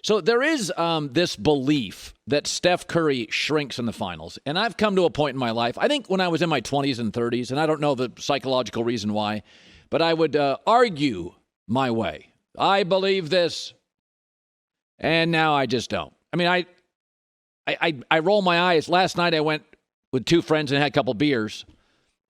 So there is this belief that Steph Curry shrinks in the finals. And I've come to a point in my life, I think when I was in my 20s and 30s, and I don't know the psychological reason why, but I would argue my way. I believe this, and now I just don't. I mean, I roll my eyes. Last night I went with two friends and had a couple beers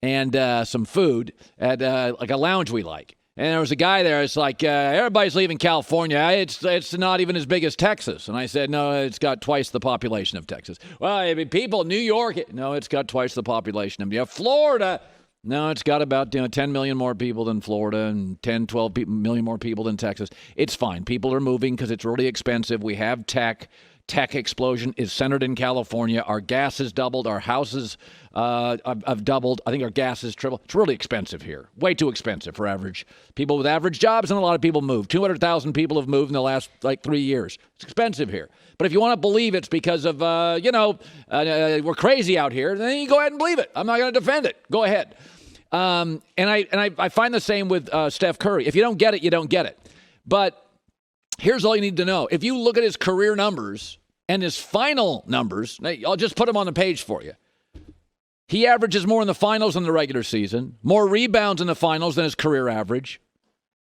and some food at like a lounge we like. And there was a guy there. It's like, everybody's leaving California. It's not even as big as Texas. And I said, no, it's got twice the population of Texas. Well, I mean, people, New York, no, it's got twice the population of Florida. No, it's got about 10 million more people than Florida and 10, 12 million more people than Texas. It's fine. People are moving because it's really expensive. We have tech. Tech explosion is centered in California. Our gas has doubled. Our houses have doubled. I think our gas is tripled. It's really expensive here. Way too expensive for average people with average jobs, and a lot of people move. 200,000 people have moved in the last 3 years. It's expensive here. But if you want to believe it's because of, we're crazy out here, then you go ahead and believe it. I'm not going to defend it. Go ahead. And I find the same with Steph Curry. If you don't get it, you don't get it. But here's all you need to know. If you look at his career numbers and his final numbers, I'll just put them on the page for you. He averages more in the finals than the regular season, more rebounds in the finals than his career average.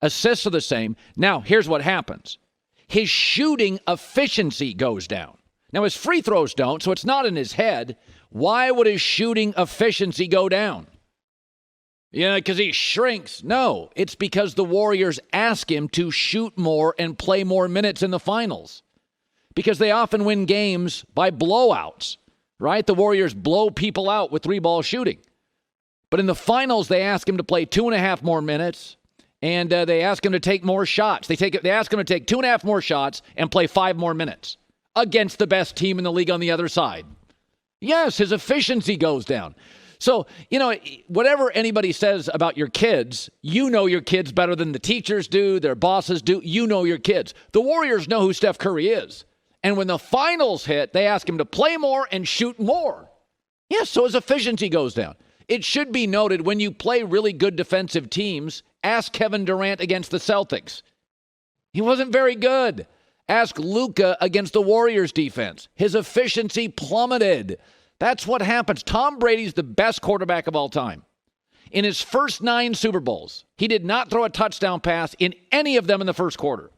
Assists are the same. Now, here's what happens. His shooting efficiency goes down. Now, his free throws don't, so it's not in his head. Why would his shooting efficiency go down? Because he shrinks. No, it's because the Warriors ask him to shoot more and play more minutes in the finals. Because they often win games by blowouts, right? The Warriors blow people out with 3-ball shooting. But in the finals, they ask him to play 2.5 more minutes, and they ask him to take more shots. They ask him to take 2.5 more shots and play 5 more minutes against the best team in the league on the other side. Yes, his efficiency goes down. So, whatever anybody says about your kids, you know your kids better than the teachers do, their bosses do. You know your kids. The Warriors know who Steph Curry is. And when the finals hit, they ask him to play more and shoot more. Yes, so his efficiency goes down. It should be noted, when you play really good defensive teams, ask Kevin Durant against the Celtics. He wasn't very good. Ask Luka against the Warriors defense. His efficiency plummeted. That's what happens. Tom Brady's the best quarterback of all time. In his first 9 Super Bowls, he did not throw a touchdown pass in any of them in the first quarter.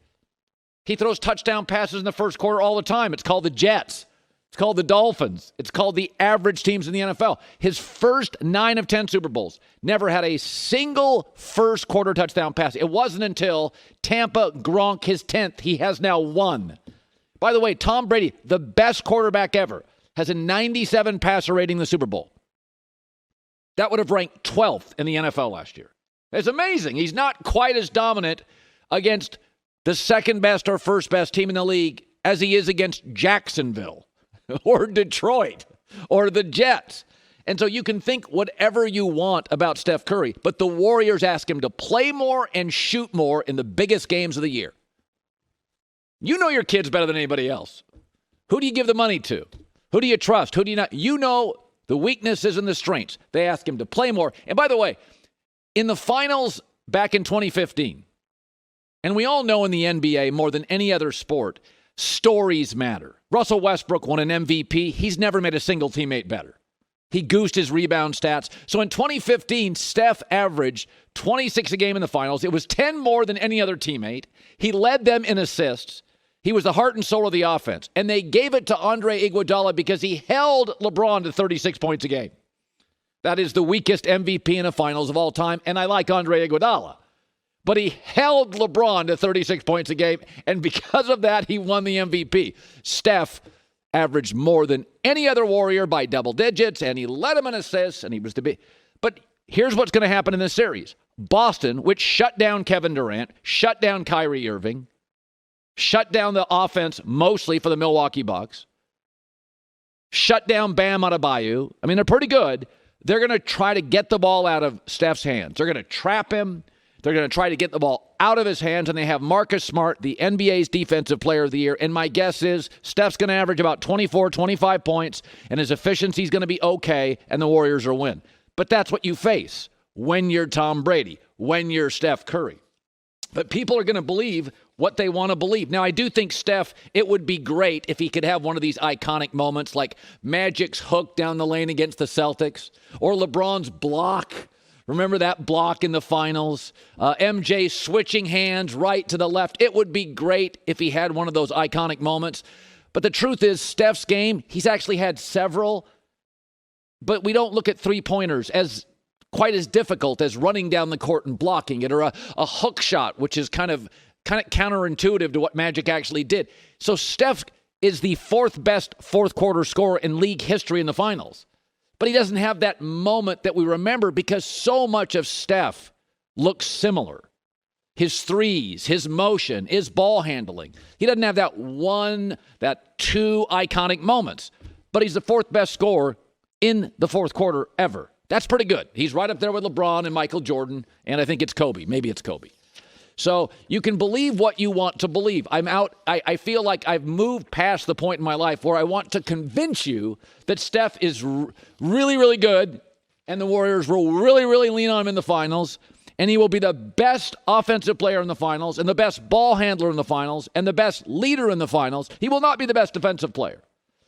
He throws touchdown passes in the first quarter all the time. It's called the Jets. It's called the Dolphins. It's called the average teams in the NFL. His first 9 of 10 Super Bowls never had a single first quarter touchdown pass. It wasn't until Tampa, Gronk, his 10th, he has now won. By the way, Tom Brady, the best quarterback ever, has a 97 passer rating in the Super Bowl. That would have ranked 12th in the NFL last year. It's amazing. He's not quite as dominant against the second best or first best team in the league as he is against Jacksonville or Detroit or the Jets. And so you can think whatever you want about Steph Curry, but the Warriors ask him to play more and shoot more in the biggest games of the year. You know your kids better than anybody else. Who do you give the money to? Who do you trust? Who do you not? You know the weaknesses and the strengths. They ask him to play more. And by the way, in the finals back in 2015, and we all know in the NBA more than any other sport, stories matter. Russell Westbrook won an MVP. He's never made a single teammate better. He goosed his rebound stats. So in 2015, Steph averaged 26 a game in the finals. It was 10 more than any other teammate. He led them in assists. He was the heart and soul of the offense. And they gave it to Andre Iguodala because he held LeBron to 36 points a game. That is the weakest MVP in the finals of all time. And I like Andre Iguodala. But he held LeBron to 36 points a game. And because of that, he won the MVP. Steph averaged more than any other Warrior by double digits. And he led him in assists. And he was to be. But here's what's going to happen in this series. Boston, which shut down Kevin Durant, shut down Kyrie Irving, shut down the offense mostly for the Milwaukee Bucks, shut down Bam Adebayo. I mean, they're pretty good. They're going to try to get the ball out of Steph's hands. They're going to trap him. They're going to try to get the ball out of his hands, and they have Marcus Smart, the NBA's Defensive Player of the Year. And my guess is Steph's going to average about 24, 25 points, and his efficiency is going to be okay, and the Warriors will win. But that's what you face when you're Tom Brady, when you're Steph Curry. But people are going to believe what they want to believe. Now, I do think Steph, it would be great if he could have one of these iconic moments like Magic's hook down the lane against the Celtics or LeBron's block. Remember that block in the finals? MJ switching hands right to the left. It would be great if he had one of those iconic moments. But the truth is, Steph's game, he's actually had several, but we don't look at three-pointers as quite as difficult as running down the court and blocking it, or a hook shot, which is kind of counterintuitive to what Magic actually did. So Steph is the fourth best fourth quarter scorer in league history in the finals. But he doesn't have that moment that we remember because so much of Steph looks similar. His threes, his motion, his ball handling. He doesn't have that two iconic moments. But he's the fourth best scorer in the fourth quarter ever. That's pretty good. He's right up there with LeBron and Michael Jordan, and I think it's Kobe. Maybe it's Kobe. So you can believe what you want to believe. I feel like I've moved past the point in my life where I want to convince you that Steph is really, really good, and the Warriors will really, really lean on him in the finals, and he will be the best offensive player in the finals, and the best ball handler in the finals, and the best leader in the finals. He will not be the best defensive player.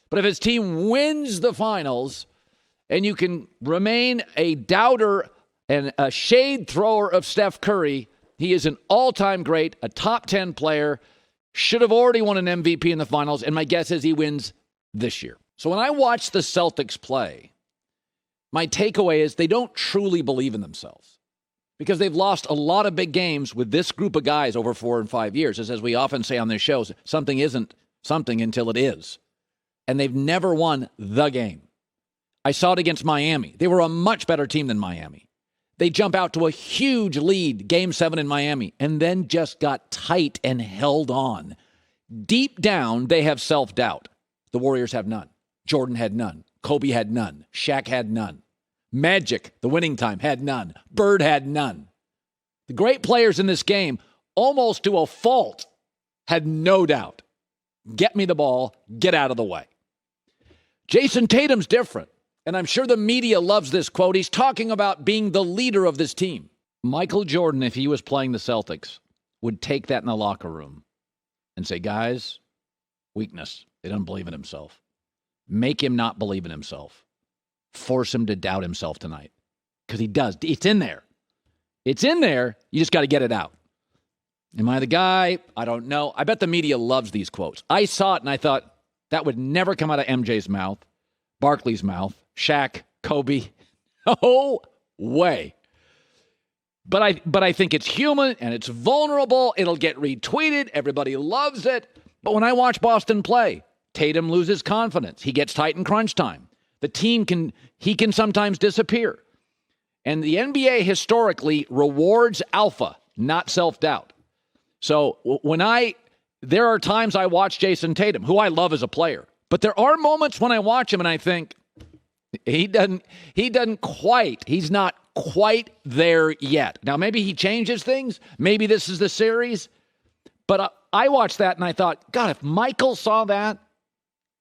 But if his team wins the finals, and you can remain a doubter and a shade thrower of Steph Curry, he is an all-time great, a top 10 player, should have already won an MVP in the finals, and my guess is he wins this year. So when I watch the Celtics play, my takeaway is they don't truly believe in themselves because they've lost a lot of big games with this group of guys over 4 and 5 years. As we often say on this show, something isn't something until it is. And they've never won the game. I saw it against Miami. They were a much better team than Miami. They jump out to a huge lead, Game 7 in Miami, and then just got tight and held on. Deep down, they have self-doubt. The Warriors have none. Jordan had none. Kobe had none. Shaq had none. Magic, the winning time, had none. Bird had none. The great players in this game, almost to a fault, had no doubt. Get me the ball, get out of the way. Jayson Tatum's different. And I'm sure the media loves this quote. He's talking about being the leader of this team. Michael Jordan, if he was playing the Celtics, would take that in the locker room and say, guys, weakness. They don't believe in himself. Make him not believe in himself. Force him to doubt himself tonight. Because he does. It's in there. It's in there. You just got to get it out. Am I the guy? I don't know. I bet the media loves these quotes. I saw it and I thought that would never come out of MJ's mouth, Barkley's mouth, Shaq, Kobe. No way. But I think it's human and it's vulnerable. It'll get retweeted. Everybody loves it. But when I watch Boston play, Tatum loses confidence. He gets tight in crunch time. The team can sometimes disappear. And the NBA historically rewards alpha, not self-doubt. So there are times I watch Jayson Tatum, who I love as a player. But there are moments when I watch him and I think, he's not quite there yet. Now, maybe he changes things. Maybe this is the series. But I watched that and I thought, God, if Michael saw that,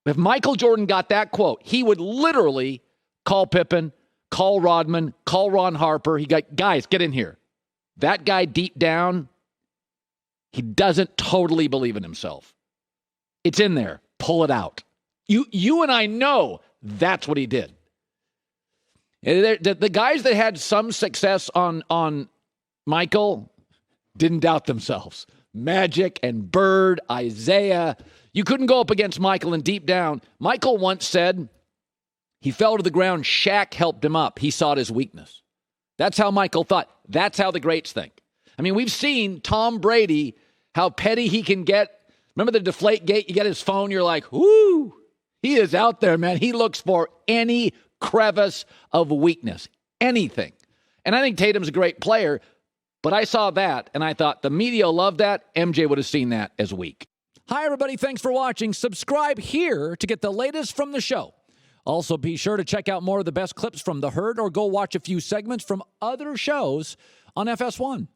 if Michael Jordan got that quote, he would literally call Pippen, call Rodman, call Ron Harper. He got, guys, get in here. That guy deep down, he doesn't totally believe in himself. It's in there. Pull it out. You and I know that's what he did. The guys that had some success on Michael didn't doubt themselves. Magic and Bird, Isaiah. You couldn't go up against Michael, and deep down, Michael once said he fell to the ground. Shaq helped him up. He saw it as weakness. That's how Michael thought. That's how the greats think. I mean, we've seen Tom Brady, how petty he can get. Remember the deflate gate? You get his phone, you're like, whoo, he is out there, man. He looks for any crevice of weakness, anything. And I think Tatum's a great player, but I saw that, and I thought the media loved that. MJ would have seen that as weak. Hi, everybody. Thanks for watching. Subscribe here to get the latest from the show. Also, be sure to check out more of the best clips from The Herd or go watch a few segments from other shows on FS1.